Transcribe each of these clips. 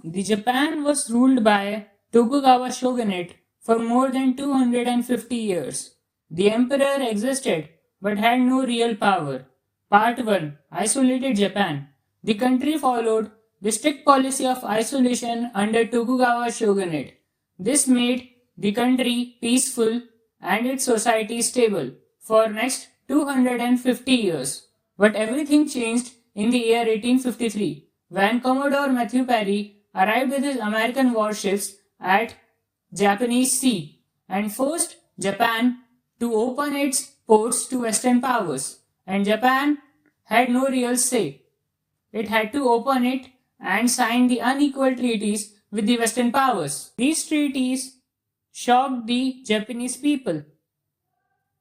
The Japan was ruled by Tokugawa shogunate for more than 250 years. The emperor existed but had no real power. Part 1. Isolated Japan. The country followed the strict policy of isolation under Tokugawa shogunate. This made the country peaceful and its society stable for next 250 years. But everything changed in the year 1853 when Commodore Matthew Perry arrived with his American warships at Japanese Sea and forced Japan to open its ports to Western powers. And Japan had no real say. It had to open it and sign the unequal treaties with the Western powers. These treaties shocked the Japanese people.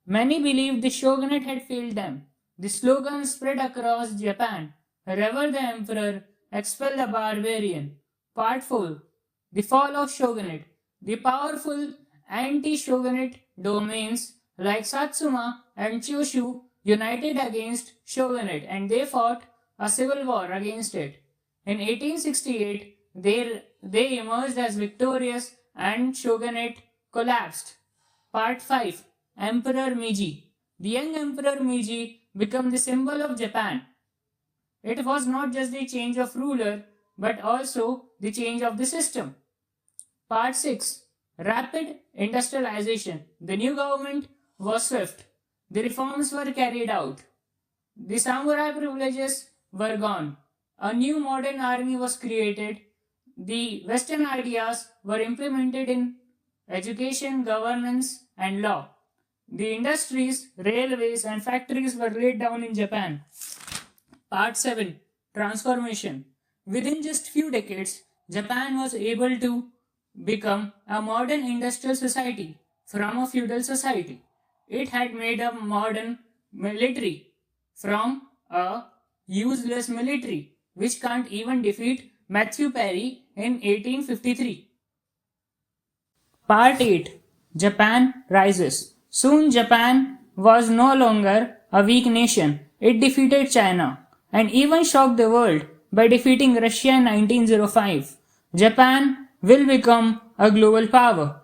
Many believed the shogunate had failed them. The slogan spread across Japan: Rever the Emperor, expel the barbarian. Part 4. The fall of shogunate. The powerful anti-shogunate domains like Satsuma and Kyushu united against shogunate and they fought a civil war against it. In 1868, they emerged as victorious and shogunate collapsed. Part 5. Emperor Meiji. The young Emperor Meiji became the symbol of Japan. It was not just the change of ruler, but also the change of the system. Part 6. Rapid industrialization. The new government was swift. The reforms were carried out. The samurai privileges were gone. A new modern army was created. The Western ideas were implemented in education, governance, and law. The industries, railways, and factories were laid down in Japan. Part 7. Transformation. Within just few decades, Japan was able to become a modern industrial society from a feudal society. It had made a modern military from a useless military which can't even defeat Matthew Perry in 1853. Part 8. Japan rises. Soon Japan was no longer a weak nation. It defeated China and even shocked the world by defeating Russia in 1905. Japan will become a global power.